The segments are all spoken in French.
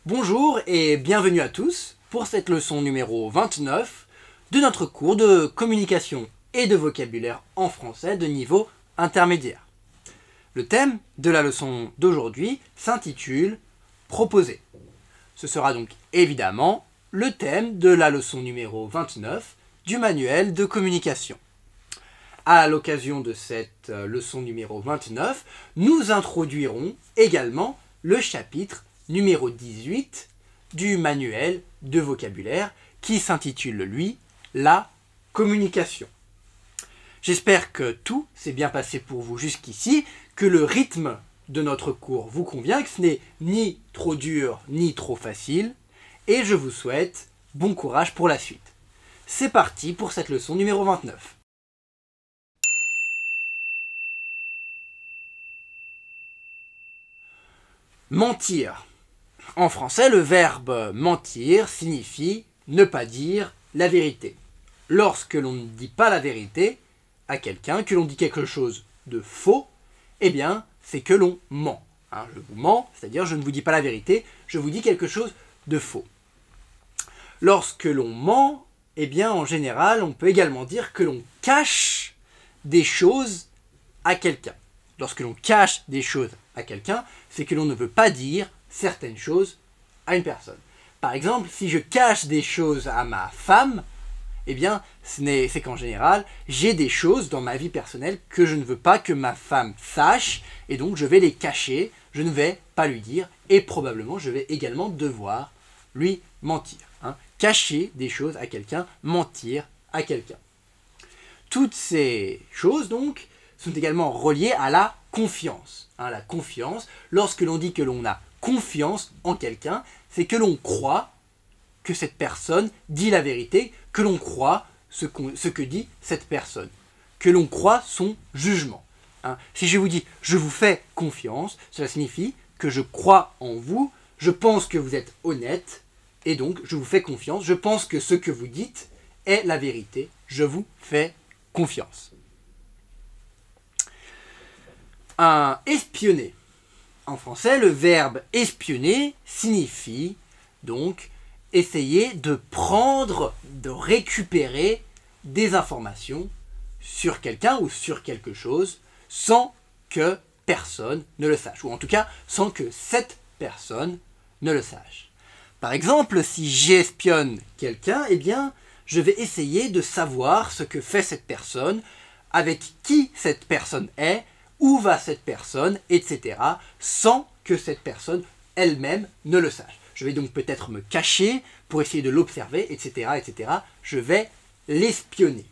Bonjour et bienvenue à tous pour cette leçon numéro 29 de notre cours de communication et de vocabulaire en français de niveau intermédiaire. Le thème de la leçon d'aujourd'hui s'intitule « Proposer ». Ce sera donc évidemment le thème de la leçon numéro 29 du manuel de communication. À l'occasion de cette leçon numéro 29, nous introduirons également le chapitre numéro 18 du manuel de vocabulaire qui s'intitule, lui, la communication. J'espère que tout s'est bien passé pour vous jusqu'ici, que le rythme de notre cours vous convient, que ce n'est ni trop dur ni trop facile, et je vous souhaite bon courage pour la suite. C'est parti pour cette leçon numéro 29. Mentir. En français, le verbe mentir signifie ne pas dire la vérité. Lorsque l'on ne dit pas la vérité à quelqu'un, que l'on dit quelque chose de faux, eh bien, c'est que l'on ment. Je vous mens, c'est-à-dire je ne vous dis pas la vérité, je vous dis quelque chose de faux. Lorsque l'on ment, eh bien, en général, on peut également dire que l'on cache des choses à quelqu'un. Lorsque l'on cache des choses à quelqu'un, c'est que l'on ne veut pas dire certaines choses à une personne. Par exemple, si je cache des choses à ma femme, eh bien, c'est qu'en général, j'ai des choses dans ma vie personnelle que je ne veux pas que ma femme sache, et donc je vais les cacher, je ne vais pas lui dire, et probablement je vais également devoir lui mentir. Cacher des choses à quelqu'un, mentir à quelqu'un. Toutes ces choses, donc, sont également reliées à la confiance. La confiance, lorsque l'on dit que l'on a confiance en quelqu'un, c'est que l'on croit que cette personne dit la vérité, que l'on croit ce que dit cette personne, que l'on croit son jugement. Si je vous dis « je vous fais confiance », cela signifie que je crois en vous, je pense que vous êtes honnête, et donc je vous fais confiance, je pense que ce que vous dites est la vérité, je vous fais confiance. Espionner. En français, le verbe espionner signifie donc essayer de prendre, de récupérer des informations sur quelqu'un ou sur quelque chose sans que personne ne le sache, ou en tout cas sans que cette personne ne le sache. Par exemple, si j'espionne quelqu'un, eh bien, je vais essayer de savoir ce que fait cette personne, avec qui cette personne est, où va cette personne, etc., sans que cette personne elle-même ne le sache. Je vais donc peut-être me cacher pour essayer de l'observer, etc., etc. Je vais l'espionner.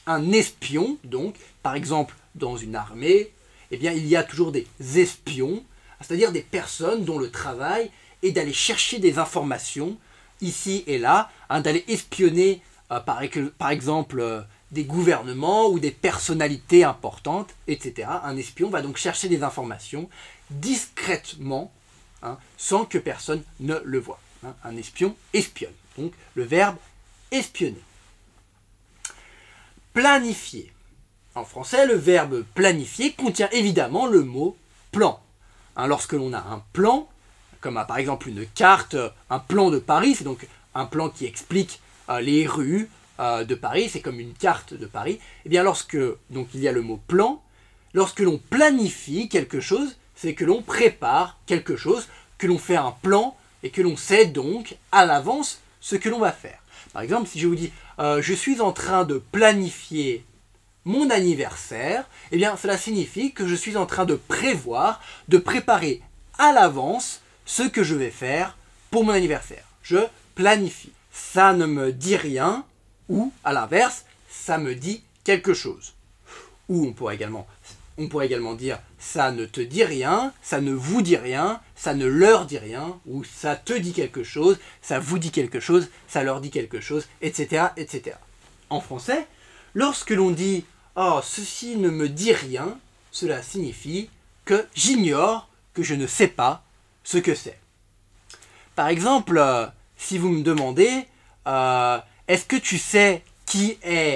Un espion, donc, par exemple, dans une armée, eh bien, il y a toujours des espions, c'est-à-dire des personnes dont le travail est d'aller chercher des informations ici et là, d'aller espionner, par exemple, des gouvernements ou des personnalités importantes, etc. Un espion va donc chercher des informations discrètement, sans que personne ne le voie. Un espion espionne. Donc le verbe espionner. Planifier. En français, le verbe planifier contient évidemment le mot plan. Lorsque l'on a un plan, comme par exemple une carte, un plan de Paris, c'est donc un plan qui explique les rues de Paris, c'est comme une carte de Paris, et bien lorsque donc il y a le mot plan, lorsque l'on planifie quelque chose, c'est que l'on prépare quelque chose, que l'on fait un plan et que l'on sait donc à l'avance ce que l'on va faire. Par exemple, si je vous dis je suis en train de planifier mon anniversaire, eh bien cela signifie que je suis en train de prévoir, de préparer à l'avance ce que je vais faire pour mon anniversaire. Je planifie. Ça ne me dit rien, ou à l'inverse, ça me dit quelque chose. Ou on pourrait également dire ça ne te dit rien, ça ne vous dit rien, ça ne leur dit rien, ou ça te dit quelque chose, ça vous dit quelque chose, ça leur dit quelque chose, etc., etc. En français, lorsque l'on dit « Oh, ceci ne me dit rien », cela signifie que j'ignore, que je ne sais pas ce que c'est. Par exemple, si vous me demandez est-ce que tu sais qui est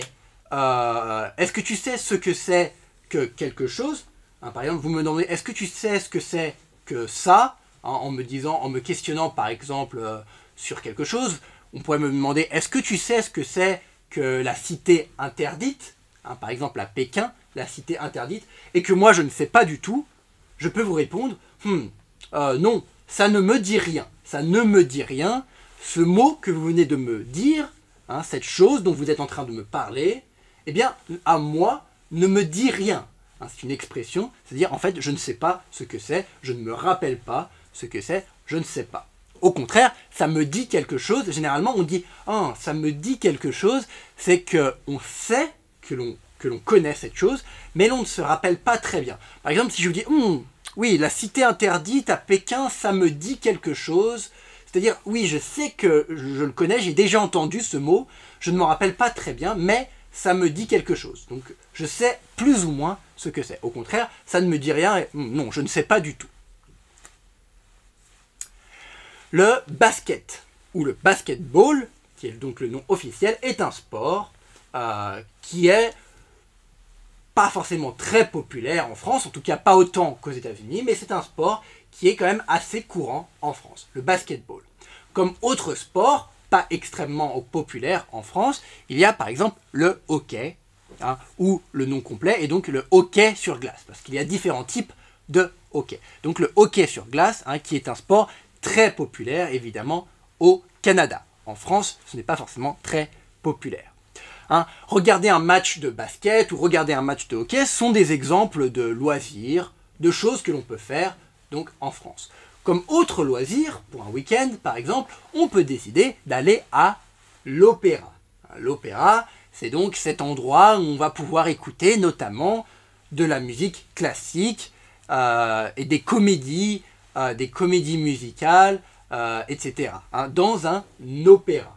est-ce que tu sais ce que c'est que quelque chose, par exemple, vous me demandez est-ce que tu sais ce que c'est que ça, hein, en me questionnant par exemple sur quelque chose. On pourrait me demander, est-ce que tu sais ce que c'est que la cité interdite, hein, par exemple à Pékin, la cité interdite, et que moi je ne sais pas du tout. Je peux vous répondre, non, ça ne me dit rien. Ça ne me dit rien. Ce mot que vous venez de me dire, hein, cette chose dont vous êtes en train de me parler, eh bien, à moi, ne me dit rien. Hein, c'est une expression, c'est-à-dire, en fait, je ne sais pas ce que c'est, je ne me rappelle pas ce que c'est, je ne sais pas. Au contraire, ça me dit quelque chose. Généralement, on dit « Ah, ça me dit quelque chose », c'est qu'on sait que l'on connaît cette chose, mais l'on ne se rappelle pas très bien. Par exemple, si je vous dis oui, la cité interdite à Pékin, ça me dit quelque chose », c'est-à-dire, oui, je sais que je le connais, j'ai déjà entendu ce mot, je ne m'en rappelle pas très bien, mais ça me dit quelque chose. Donc, je sais plus ou moins ce que c'est. Au contraire, ça ne me dit rien, et, non, je ne sais pas du tout. Le basket, ou le basketball, qui est donc le nom officiel, est un sport qui est pas forcément très populaire en France, en tout cas pas autant qu'aux États-Unis, mais c'est un sport qui est quand même assez courant en France, le basketball. Comme autre sport, pas extrêmement populaire en France, il y a par exemple le hockey, hein, où le nom complet est donc le hockey sur glace, parce qu'il y a différents types de hockey. Donc le hockey sur glace, hein, qui est un sport très populaire évidemment au Canada. En France, ce n'est pas forcément très populaire. Hein, regarder un match de basket ou regarder un match de hockey sont des exemples de loisirs, de choses que l'on peut faire donc en France. Comme autre loisir, pour un week-end par exemple, on peut décider d'aller à l'opéra. L'opéra, c'est donc cet endroit où on va pouvoir écouter notamment de la musique classique et des comédies musicales, etc. Hein, dans un opéra.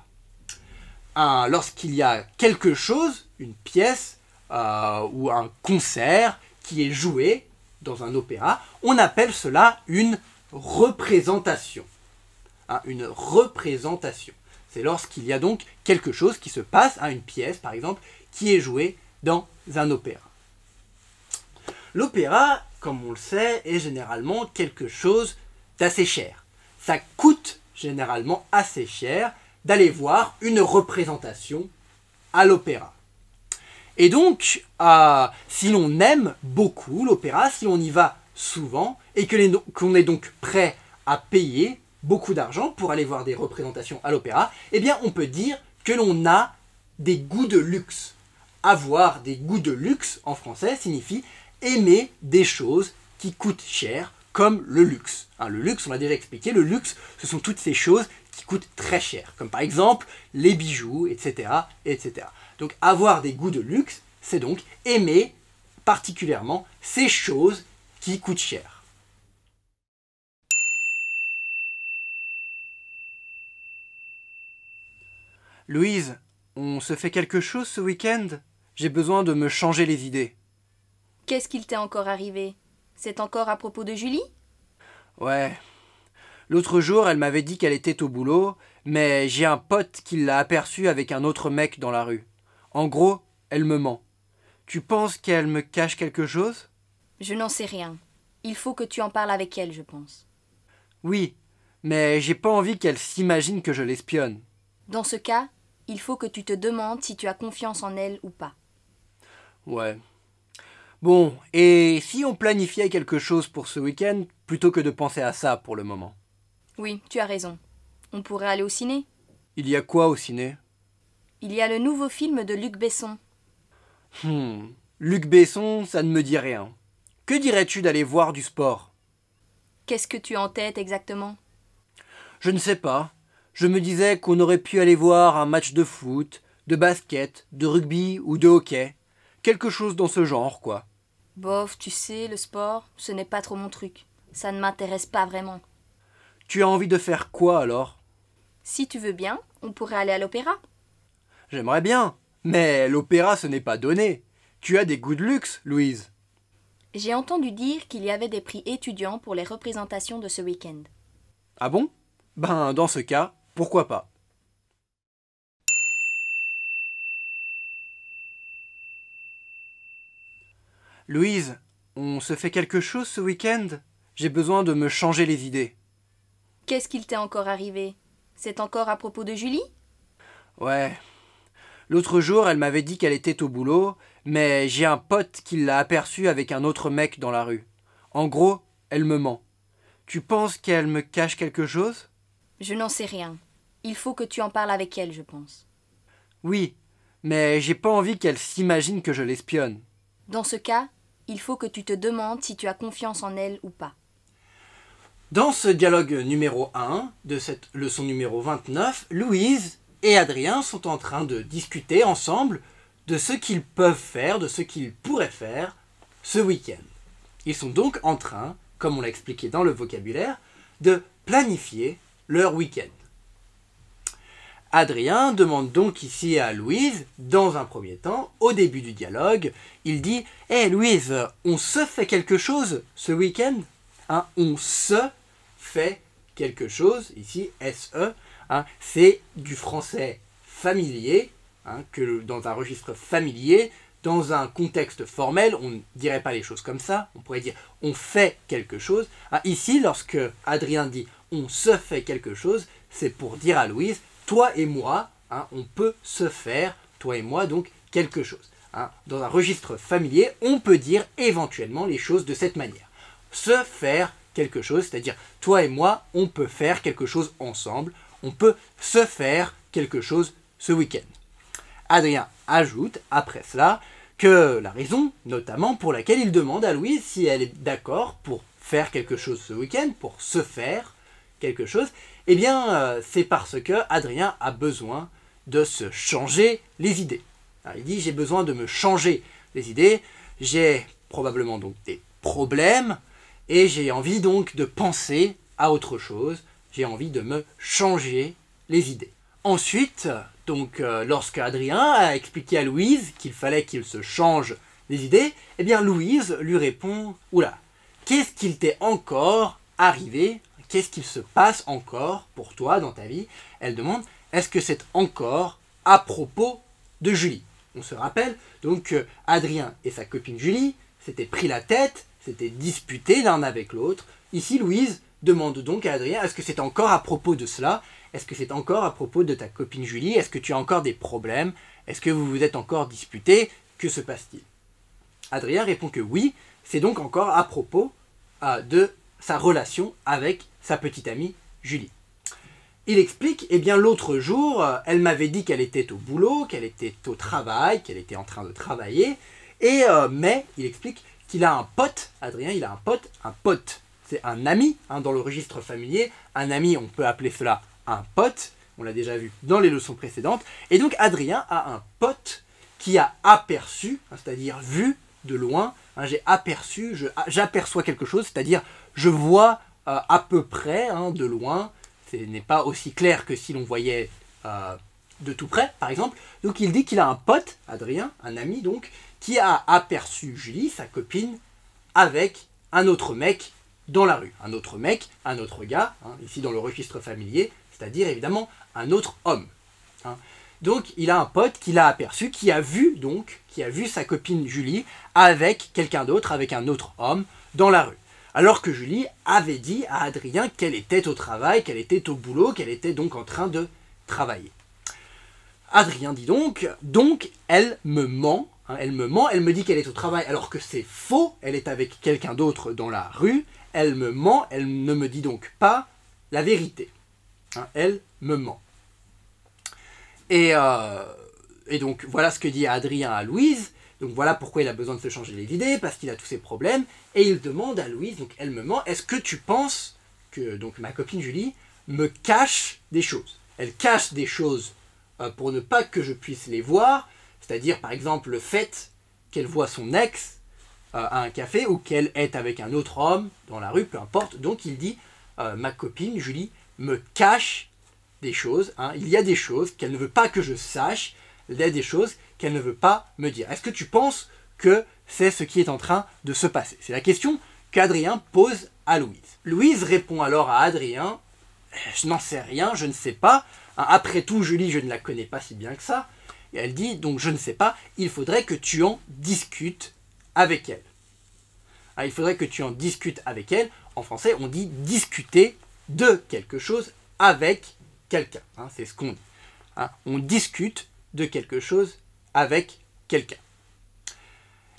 Lorsqu'il y a quelque chose, une pièce ou un concert qui est joué dans un opéra, on appelle cela une représentation. Hein, une représentation. C'est lorsqu'il y a donc quelque chose qui se passe, hein, une pièce par exemple, qui est jouée dans un opéra. L'opéra, comme on le sait, est généralement quelque chose d'assez cher. Ça coûte généralement assez cher d'aller voir une représentation à l'opéra. Et donc, si l'on aime beaucoup l'opéra, si on y va souvent, et qu'on est donc prêt à payer beaucoup d'argent pour aller voir des représentations à l'opéra, eh bien on peut dire que l'on a des goûts de luxe. Avoir des goûts de luxe, en français, signifie aimer des choses qui coûtent cher, comme le luxe. Hein, le luxe, on l'a déjà expliqué, le luxe, ce sont toutes ces choses qui coûtent très cher, comme par exemple les bijoux, etc., etc. Donc avoir des goûts de luxe, c'est donc aimer particulièrement ces choses qui coûtent cher. Louise, on se fait quelque chose ce week-end? J'ai besoin de me changer les idées. Qu'est-ce qu'il t'est encore arrivé? C'est encore à propos de Julie? Ouais. L'autre jour, elle m'avait dit qu'elle était au boulot, mais j'ai un pote qui l'a aperçue avec un autre mec dans la rue. En gros, elle me ment. Tu penses qu'elle me cache quelque chose? Je n'en sais rien. Il faut que tu en parles avec elle, je pense. Oui, mais j'ai pas envie qu'elle s'imagine que je l'espionne. Dans ce cas, il faut que tu te demandes si tu as confiance en elle ou pas. Ouais. Bon, et si on planifiait quelque chose pour ce week-end, plutôt que de penser à ça pour le moment? Oui, tu as raison. On pourrait aller au ciné. Il y a quoi au ciné? Il y a le nouveau film de Luc Besson. Luc Besson, ça ne me dit rien. Que dirais-tu d'aller voir du sport? Qu'est-ce que tu as en tête exactement? Je ne sais pas. Je me disais qu'on aurait pu aller voir un match de foot, de basket, de rugby ou de hockey. Quelque chose dans ce genre, quoi. Bof, tu sais, le sport, ce n'est pas trop mon truc. Ça ne m'intéresse pas vraiment. Tu as envie de faire quoi alors? Si tu veux bien, on pourrait aller à l'opéra. J'aimerais bien, mais l'opéra ce n'est pas donné. Tu as des goûts de luxe, Louise. J'ai entendu dire qu'il y avait des prix étudiants pour les représentations de ce week-end. Ah bon? Ben, dans ce cas, pourquoi pas? Louise, on se fait quelque chose ce week-end? J'ai besoin de me changer les idées. Qu'est-ce qu'il t'est encore arrivé? C'est encore à propos de Julie? Ouais. L'autre jour, elle m'avait dit qu'elle était au boulot, mais j'ai un pote qui l'a aperçue avec un autre mec dans la rue. En gros, elle me ment. Tu penses qu'elle me cache quelque chose? Je n'en sais rien. Il faut que tu en parles avec elle, je pense. Oui, mais j'ai pas envie qu'elle s'imagine que je l'espionne. Dans ce cas, il faut que tu te demandes si tu as confiance en elle ou pas. Dans ce dialogue numéro 1 de cette leçon numéro 29, Louise et Adrien sont en train de discuter ensemble de ce qu'ils peuvent faire, de ce qu'ils pourraient faire ce week-end. Ils sont donc en train, comme on l'a expliqué dans le vocabulaire, de planifier leur week-end. Adrien demande donc ici à Louise, dans un premier temps, au début du dialogue, il dit « Hé Louise, on se fait quelque chose ce week-end » On se fait quelque chose, ici SE, c'est du français familier, que dans un registre familier, dans un contexte formel, on ne dirait pas les choses comme ça, on pourrait dire on fait quelque chose. Ici, lorsque Adrien dit on se fait quelque chose, c'est pour dire à Louise, toi et moi, on peut se faire, toi et moi, donc quelque chose. Dans un registre familier, on peut dire éventuellement les choses de cette manière. Se faire quelque chose, c'est-à-dire toi et moi, on peut faire quelque chose ensemble, on peut se faire quelque chose ce week-end. Adrien ajoute, après cela, que la raison, notamment, pour laquelle il demande à Louise si elle est d'accord pour faire quelque chose ce week-end, pour se faire quelque chose, eh bien, c'est parce que Adrien a besoin de se changer les idées. Alors, il dit, j'ai besoin de me changer les idées, j'ai probablement donc des problèmes, et j'ai envie donc de penser à autre chose, j'ai envie de me changer les idées. Ensuite, donc, lorsque Adrien a expliqué à Louise qu'il fallait qu'il se change les idées, eh bien Louise lui répond « Oula, qu'est-ce qu'il t'est encore arrivé? Qu'est-ce qu'il se passe encore pour toi dans ta vie ?» Elle demande « Est-ce que c'est encore à propos de Julie ?» On se rappelle donc que Adrien et sa copine Julie s'étaient pris la tête, s'étaient disputés l'un avec l'autre. Ici, Louise demande donc à Adrien « Est-ce que c'est encore à propos de cela ? Est-ce que c'est encore à propos de ta copine Julie? Est-ce que tu as encore des problèmes? Est-ce que vous vous êtes encore disputés? Que se passe-t-il » Adrien répond que oui, c'est donc encore à propos de sa relation avec sa petite amie Julie. Il explique, eh bien l'autre jour, elle m'avait dit qu'elle était au boulot, qu'elle était au travail, qu'elle était en train de travailler, mais il explique qu'il a un pote, Adrien, il a un pote, c'est un ami, dans le registre familier, un ami, on peut appeler cela un pote, on l'a déjà vu dans les leçons précédentes, et donc Adrien a un pote qui a aperçu, c'est-à-dire vu de loin, j'ai aperçu, j'aperçois quelque chose, c'est-à-dire je vois à peu près de loin, ce n'est pas aussi clair que si l'on voyait de tout près, par exemple, donc il dit qu'il a un pote, Adrien, un ami donc, qui a aperçu Julie, sa copine, avec un autre mec dans la rue. Un autre mec, un autre gars, ici dans le registre familier, c'est-à-dire évidemment un autre homme. Donc il a un pote qui l'a aperçu, qui a vu sa copine Julie avec quelqu'un d'autre, avec un autre homme dans la rue. Alors que Julie avait dit à Adrien qu'elle était au travail, qu'elle était au boulot, qu'elle était donc en train de travailler. Adrien dit donc elle me ment, elle me dit qu'elle est au travail alors que c'est faux, elle est avec quelqu'un d'autre dans la rue, elle me ment, elle ne me dit donc pas la vérité. Elle me ment. Et donc voilà ce que dit Adrien à Louise, donc voilà pourquoi il a besoin de se changer les idées, parce qu'il a tous ses problèmes, et il demande à Louise, donc elle me ment, est-ce que tu penses que donc ma copine Julie me cache des choses? Elle cache des choses pour ne pas que je puisse les voir, c'est-à-dire par exemple le fait qu'elle voit son ex à un café ou qu'elle est avec un autre homme dans la rue, peu importe. Donc il dit ma copine Julie me cache des choses, il y a des choses qu'elle ne veut pas que je sache, il y a des choses qu'elle ne veut pas me dire. Est-ce que tu penses que c'est ce qui est en train de se passer? C'est la question qu'Adrien pose à Louise. Louise répond alors à Adrien, je n'en sais rien, je ne sais pas, après tout Julie je ne la connais pas si bien que ça, et elle dit donc je ne sais pas, il faudrait que tu en discutes avec elle. Il faudrait que tu en discutes avec elle, en français on dit discuter de quelque chose avec quelqu'un. Hein, c'est ce qu'on dit. Hein, on discute de quelque chose avec quelqu'un.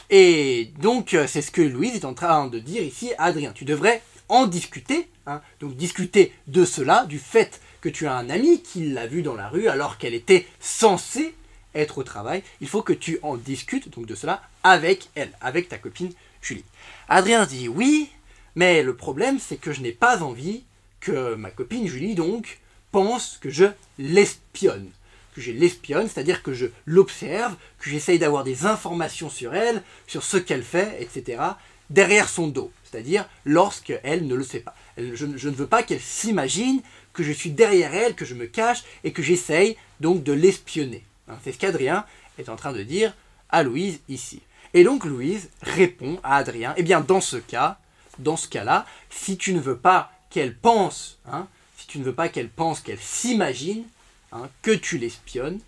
Et donc, c'est ce que Louise est en train de dire ici à Adrien. Tu devrais en discuter, hein, donc discuter de cela, du fait que tu as un ami qui l'a vu dans la rue alors qu'elle était censée être au travail. Il faut que tu en discutes donc de cela avec elle, avec ta copine Julie. Adrien dit oui, mais le problème c'est que je n'ai pas envie que ma copine Julie donc pense que je l'espionne. Que je l'espionne, c'est-à-dire que je l'observe, que j'essaye d'avoir des informations sur elle, sur ce qu'elle fait, etc., derrière son dos, c'est-à-dire lorsqu'elle ne le sait pas. Je ne veux pas qu'elle s'imagine que je suis derrière elle, que je me cache et que j'essaye donc de l'espionner. Hein, c'est ce qu'Adrien est en train de dire à Louise ici. Et donc Louise répond à Adrien, eh bien dans ce cas-là, si tu ne veux pas qu'elle pense, hein, si tu ne veux pas qu'elle pense, qu'elle s'imagine, hein, que tu l'espionnes,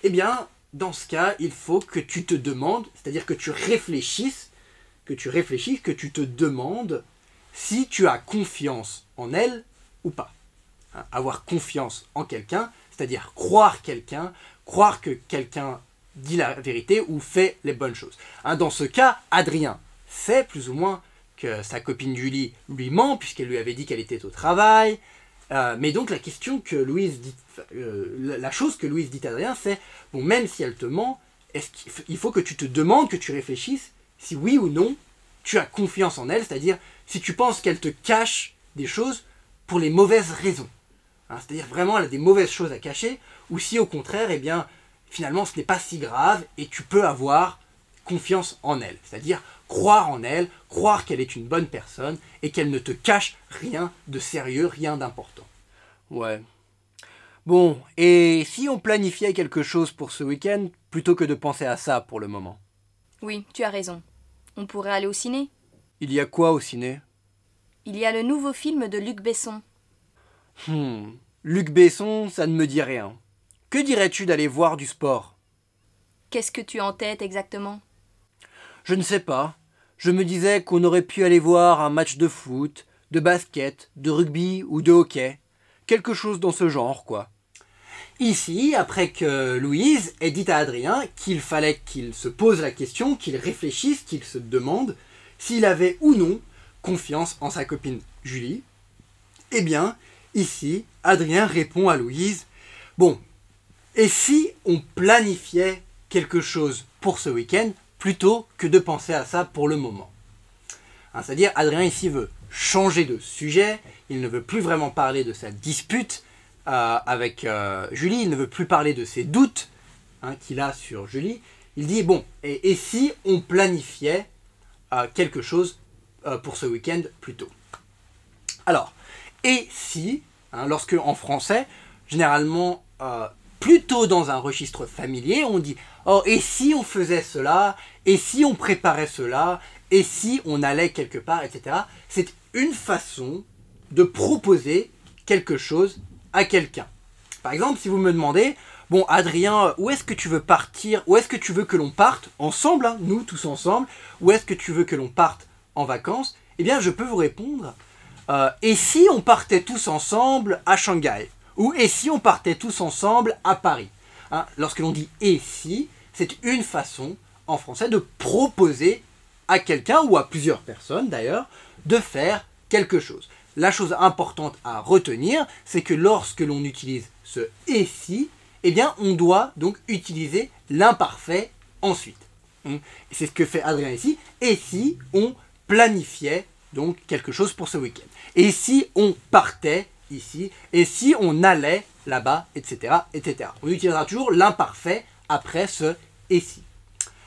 eh bien, dans ce cas, il faut que tu te demandes, c'est-à-dire que tu réfléchisses, que tu te demandes si tu as confiance en elle ou pas. Hein, avoir confiance en quelqu'un, c'est-à-dire croire quelqu'un, croire que quelqu'un dit la vérité ou fait les bonnes choses. Hein, dans ce cas, Adrien sait plus ou moins que sa copine Julie lui ment, puisqu'elle lui avait dit qu'elle était au travail. Mais donc la question que Louise dit, la chose que Louise dit à Adrien, c'est bon, même si elle te ment, il faut que tu te demandes, que tu réfléchisses si oui ou non tu as confiance en elle, c'est-à-dire si tu penses qu'elle te cache des choses pour les mauvaises raisons. Hein, c'est-à-dire vraiment elle a des mauvaises choses à cacher, ou si au contraire, eh bien finalement ce n'est pas si grave et tu peux avoir confiance en elle, c'est-à-dire croire en elle, croire qu'elle est une bonne personne et qu'elle ne te cache rien de sérieux, rien d'important. Ouais. Bon, et si on planifiait quelque chose pour ce week-end plutôt que de penser à ça pour le moment? Oui, tu as raison. On pourrait aller au ciné. Il y a quoi au ciné? Il y a le nouveau film de Luc Besson. Luc Besson, ça ne me dit rien. Que dirais-tu d'aller voir du sport? Qu'est-ce que tu as en tête exactement? Je ne sais pas. Je me disais qu'on aurait pu aller voir un match de foot, de basket, de rugby ou de hockey. Quelque chose dans ce genre, quoi. Ici, après que Louise ait dit à Adrien qu'il fallait qu'il se pose la question, qu'il réfléchisse, qu'il se demande s'il avait ou non confiance en sa copine Julie, eh bien, ici, Adrien répond à Louise, bon, et si on planifiait quelque chose pour ce week-end plutôt que de penser à ça pour le moment. Hein, c'est-à-dire, Adrien ici veut changer de sujet, il ne veut plus vraiment parler de sa dispute avec Julie, il ne veut plus parler de ses doutes qu'il a sur Julie. Il dit, bon, et si on planifiait quelque chose pour ce week-end plus tôt? Alors, et si, lorsque en français, généralement, plutôt dans un registre familier, on dit « Oh, et si on faisait cela, et si on préparait cela, et si on allait quelque part, etc. » C'est une façon de proposer quelque chose à quelqu'un. Par exemple, si vous me demandez « Bon, Adrien, où est-ce que tu veux partir? Où est-ce que tu veux que l'on parte ensemble, nous tous ensemble? Où est-ce que tu veux que l'on parte en vacances ?» Eh bien, je peux vous répondre « Et si on partait tous ensemble à Shanghai ?» Ou « Et si on partait tous ensemble à Paris ?» Hein, lorsque l'on dit « et si », c'est une façon, en français, de proposer à quelqu'un, ou à plusieurs personnes d'ailleurs, de faire quelque chose. La chose importante à retenir, c'est que lorsque l'on utilise ce « et si », eh bien, on doit donc utiliser l'imparfait ensuite. C'est ce que fait Adrien ici. « Et si on planifiait donc quelque chose pour ce week-end » ? Et si on partait ici, et si on allait là-bas, etc., etc. On utilisera toujours l'imparfait après ce « et si ».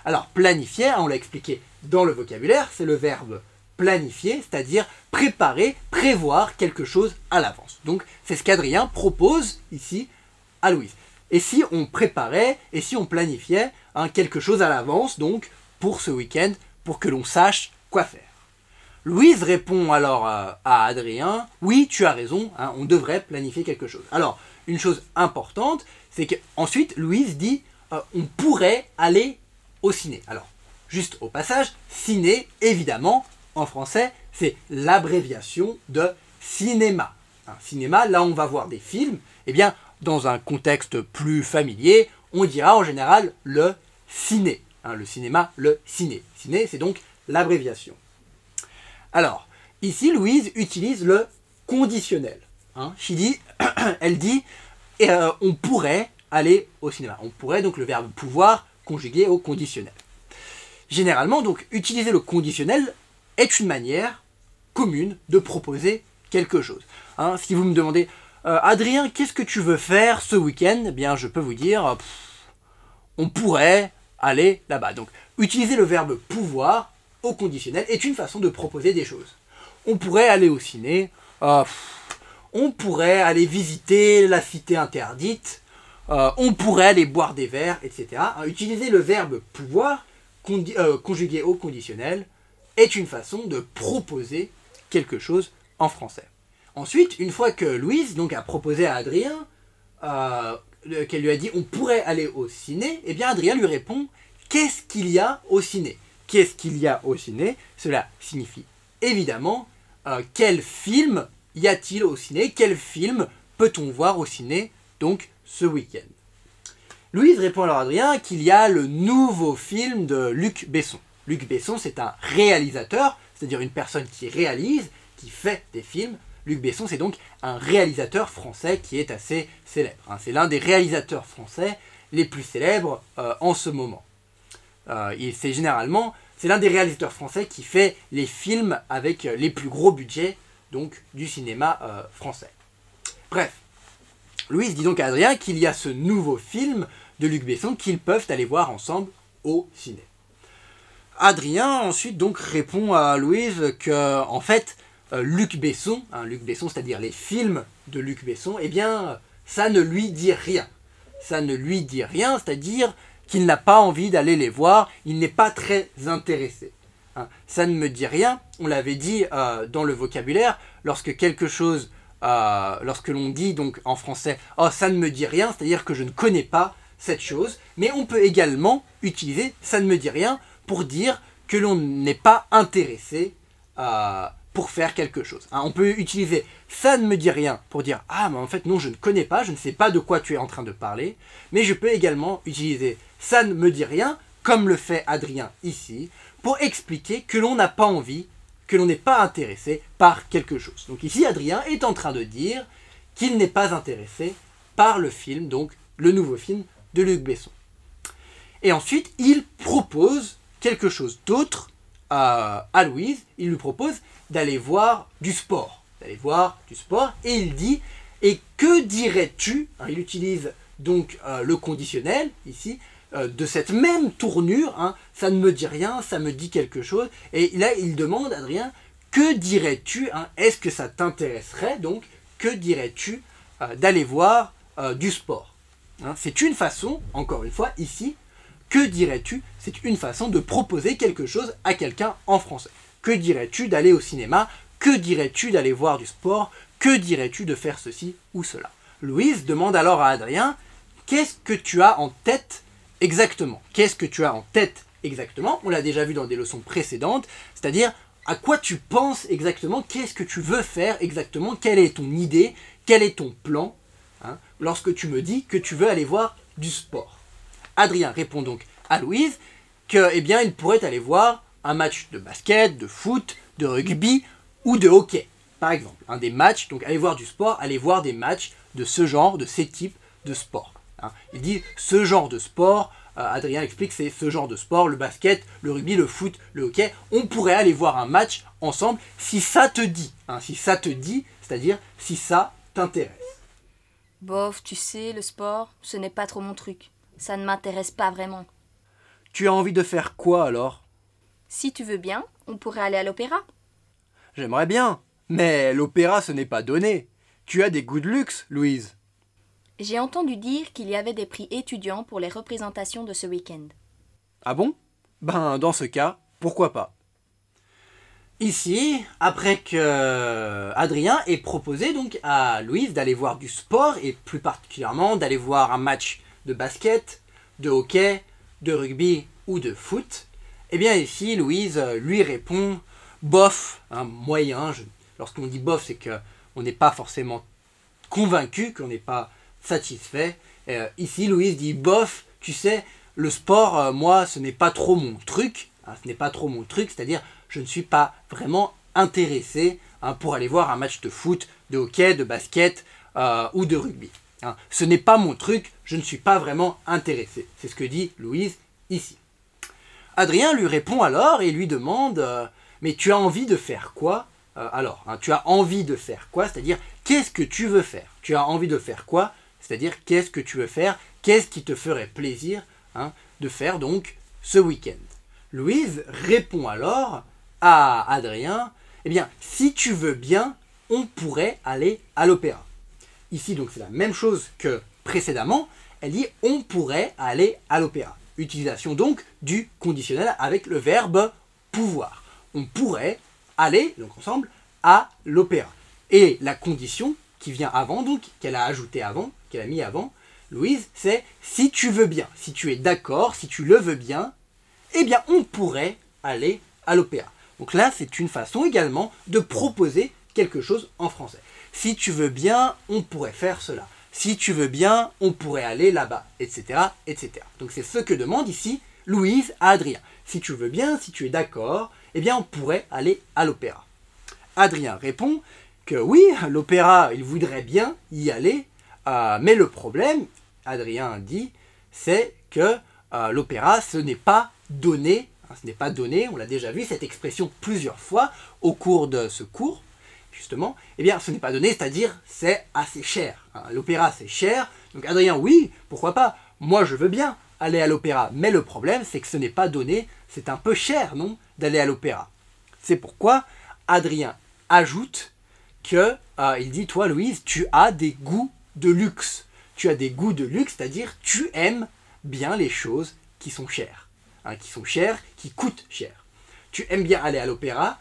Alors, planifier, on l'a expliqué dans le vocabulaire, c'est le verbe planifier, c'est-à-dire préparer, prévoir quelque chose à l'avance. Donc, c'est ce qu'Adrien propose ici à Louise. Et si on préparait, et si on planifiait quelque chose à l'avance, donc, pour ce week-end, pour que l'on sache quoi faire. Louise répond alors à Adrien, oui, tu as raison, on devrait planifier quelque chose. Alors, une chose importante, c'est qu'ensuite, Louise dit, on pourrait aller au ciné. Alors, juste au passage, ciné, évidemment, en français, c'est l'abréviation de cinéma. Un cinéma, là on va voir des films, eh bien, dans un contexte plus familier, on dira en général le ciné. Le cinéma, le ciné. Ciné, c'est donc l'abréviation. Alors, ici, Louise utilise le conditionnel. Elle dit on pourrait aller au cinéma. On pourrait, donc le verbe pouvoir conjugué au conditionnel. Généralement, donc, utiliser le conditionnel est une manière commune de proposer quelque chose. Si vous me demandez Adrien, qu'est-ce que tu veux faire ce week-end? Eh bien, je peux vous dire on pourrait aller là-bas. Donc, utiliser le verbe pouvoir au conditionnel est une façon de proposer des choses. On pourrait aller au ciné, on pourrait aller visiter la cité interdite, on pourrait aller boire des verres, etc. Utiliser le verbe pouvoir conjugué au conditionnel est une façon de proposer quelque chose en français. Ensuite, une fois que Louise donc, a proposé à Adrien, qu'elle lui a dit on pourrait aller au ciné, eh bien Adrien lui répond qu'est-ce qu'il y a au ciné? Qu'est-ce qu'il y a au ciné? Cela signifie évidemment quel film y a-t-il au ciné? Quel film peut-on voir au ciné donc ce week-end? Louise répond alors à Adrien qu'il y a le nouveau film de Luc Besson. Luc Besson, c'est un réalisateur, c'est-à-dire une personne qui réalise, qui fait des films. Luc Besson, c'est donc un réalisateur français qui est assez célèbre. C'est l'un des réalisateurs français les plus célèbres en ce moment. C'est l'un des réalisateurs français qui fait les films avec les plus gros budgets donc, du cinéma français. Bref, Louise dit donc à Adrien qu'il y a ce nouveau film de Luc Besson qu'ils peuvent aller voir ensemble au ciné. Adrien ensuite donc répond à Louise que en fait Luc Besson, c'est-à-dire les films de Luc Besson, eh bien ça ne lui dit rien. Ça ne lui dit rien, c'est-à-dire qu'il n'a pas envie d'aller les voir, il n'est pas très intéressé. Ça ne me dit rien, on l'avait dit dans le vocabulaire, lorsque l'on dit donc en français « Oh, ça ne me dit rien », c'est-à-dire que je ne connais pas cette chose, mais on peut également utiliser « ça ne me dit rien » pour dire que l'on n'est pas intéressé pour faire quelque chose. On peut utiliser « ça ne me dit rien » pour dire « Ah, mais en fait non, je ne connais pas, je ne sais pas de quoi tu es en train de parler », mais je peux également utiliser « ça ne me dit rien », comme le fait Adrien ici, pour expliquer que l'on n'a pas envie, que l'on n'est pas intéressé par quelque chose. Donc ici, Adrien est en train de dire qu'il n'est pas intéressé par le film, donc le nouveau film de Luc Besson. Et ensuite, il propose quelque chose d'autre à Louise. Il lui propose d'aller voir du sport. Et il dit « Et que dirais-tu » Il utilise donc le conditionnel, ici, de cette même tournure, ça ne me dit rien, ça me dit quelque chose, et là il demande Adrien, que dirais-tu, est-ce que ça t'intéresserait, donc, que dirais-tu d'aller voir du sport? C'est une façon, encore une fois, ici, que dirais-tu, c'est une façon de proposer quelque chose à quelqu'un en français. Que dirais-tu d'aller au cinéma? Que dirais-tu d'aller voir du sport? Que dirais-tu de faire ceci ou cela? Louise demande alors à Adrien, qu'est-ce que tu as en tête exactement? Qu'est-ce que tu as en tête exactement? On l'a déjà vu dans des leçons précédentes, c'est-à-dire à quoi tu penses exactement, qu'est-ce que tu veux faire exactement, quelle est ton idée, quel est ton plan, lorsque tu me dis que tu veux aller voir du sport. Adrien répond donc à Louise que, eh bien, il pourrait aller voir un match de basket, de foot, de rugby ou de hockey, par exemple. Des matchs, donc aller voir du sport, aller voir des matchs de ce genre, de ces types de sport. Il dit ce genre de sport, Adrien explique c'est ce genre de sport, le basket, le rugby, le foot, le hockey. On pourrait aller voir un match ensemble si ça te dit. Si ça te dit, c'est-à-dire si ça t'intéresse. Bof, tu sais, le sport, ce n'est pas trop mon truc. Ça ne m'intéresse pas vraiment. Tu as envie de faire quoi alors? Si tu veux bien, on pourrait aller à l'opéra. J'aimerais bien, mais l'opéra ce n'est pas donné. Tu as des goûts de luxe, Louise. J'ai entendu dire qu'il y avait des prix étudiants pour les représentations de ce week-end. Ah bon? Dans ce cas, pourquoi pas? Ici, après que Adrien ait proposé donc à Louise d'aller voir du sport, et plus particulièrement d'aller voir un match de basket, de hockey, de rugby ou de foot, eh bien ici, Louise lui répond bof, moyen. Lorsqu'on dit bof, c'est que on n'est pas forcément convaincu, qu'on n'est pas satisfait. Ici, Louise dit, bof, tu sais, le sport, moi, ce n'est pas trop mon truc. Hein, ce n'est pas trop mon truc, c'est-à-dire, je ne suis pas vraiment intéressé pour aller voir un match de foot, de hockey, de basket ou de rugby. Hein, ce n'est pas mon truc, je ne suis pas vraiment intéressé. C'est ce que dit Louise ici. Adrien lui répond alors et lui demande mais tu as envie de faire quoi alors, tu as envie de faire quoi? C'est-à-dire, qu'est-ce que tu veux faire? Tu as envie de faire quoi? C'est-à-dire, qu'est-ce que tu veux faire? Qu'est-ce qui te ferait plaisir de faire donc ce week-end? Louise répond alors à Adrien, eh bien, si tu veux bien, on pourrait aller à l'opéra. Ici, donc, c'est la même chose que précédemment. Elle dit, on pourrait aller à l'opéra. Utilisation donc du conditionnel avec le verbe pouvoir. On pourrait aller, donc ensemble, à l'opéra. Et la condition qui vient avant, donc, qu'elle a ajoutée avant, qu'elle a mis avant, Louise, c'est si tu veux bien, si tu es d'accord, si tu le veux bien, eh bien, on pourrait aller à l'opéra. Donc là, c'est une façon également de proposer quelque chose en français. Si tu veux bien, on pourrait faire cela. Si tu veux bien, on pourrait aller là-bas, etc., etc. Donc c'est ce que demande ici Louise à Adrien. Si tu veux bien, si tu es d'accord, eh bien on pourrait aller à l'opéra. Adrien répond que oui, l'opéra, il voudrait bien y aller, mais le problème, Adrien dit, c'est que l'opéra, ce n'est pas donné, ce n'est pas donné, on l'a déjà vu cette expression plusieurs fois au cours de ce cours, justement, eh bien ce n'est pas donné, c'est-à-dire c'est assez cher. L'opéra c'est cher, donc Adrien, oui, pourquoi pas, moi je veux bien aller à l'opéra, mais le problème c'est que ce n'est pas donné, c'est un peu cher, non, d'aller à l'opéra. C'est pourquoi Adrien ajoute que, il dit, toi Louise, tu as des goûts de luxe. Tu as des goûts de luxe, c'est-à-dire tu aimes bien les choses qui sont chères. Qui coûtent cher. Tu aimes bien aller à l'opéra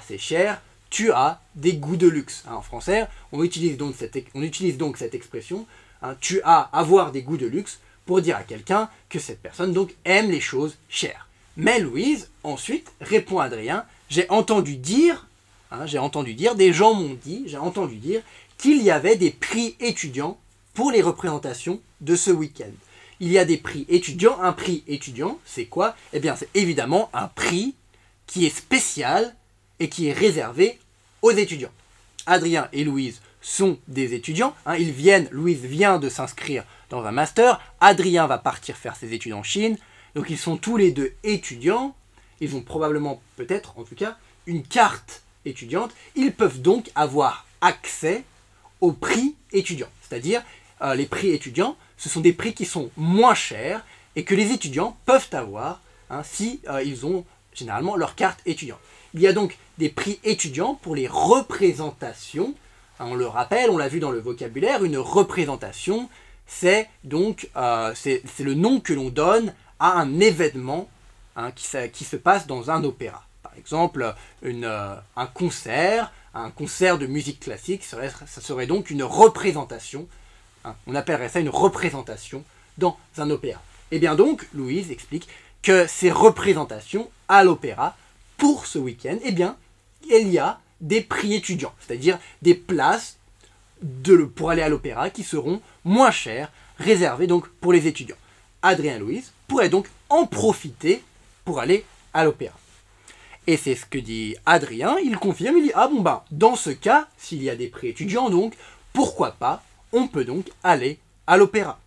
c'est cher, tu as des goûts de luxe. En français, on utilise donc cette expression, tu as avoir des goûts de luxe, pour dire à quelqu'un que cette personne donc aime les choses chères. Mais Louise, ensuite, répond à Adrien, j'ai entendu dire, des gens m'ont dit, j'ai entendu dire qu'il y avait des prix étudiants pour les représentations de ce week-end. Il y a des prix étudiants. Un prix étudiant, c'est quoi? Eh bien, c'est évidemment un prix qui est spécial et qui est réservé aux étudiants. Adrien et Louise sont des étudiants. Louise vient de s'inscrire dans un master. Adrien va partir faire ses études en Chine. Donc, ils sont tous les deux étudiants. Ils ont probablement, peut-être, en tout cas, une carte étudiante. Ils peuvent donc avoir accès aux prix étudiants. C'est-à-dire, les prix étudiants, ce sont des prix qui sont moins chers et que les étudiants peuvent avoir si ils ont généralement leur carte étudiante. Il y a donc des prix étudiants pour les représentations. On le rappelle, on l'a vu dans le vocabulaire, une représentation, c'est donc c'est le nom que l'on donne à un événement qui se passe dans un opéra. Par exemple, un concert de musique classique, ça serait donc une représentation. On appellerait ça une représentation dans un opéra. Et bien donc, Louise explique que ces représentations à l'opéra, pour ce week-end, eh bien, il y a des prix étudiants, c'est-à-dire des places pour aller à l'opéra qui seront moins chères, réservées donc pour les étudiants. Adrien et Louise pourraient donc en profiter pour aller à l'opéra. Et c'est ce que dit Adrien, il confirme, il dit, ah bon ben, dans ce cas, s'il y a des prix étudiants donc, pourquoi pas, on peut donc aller à l'opéra.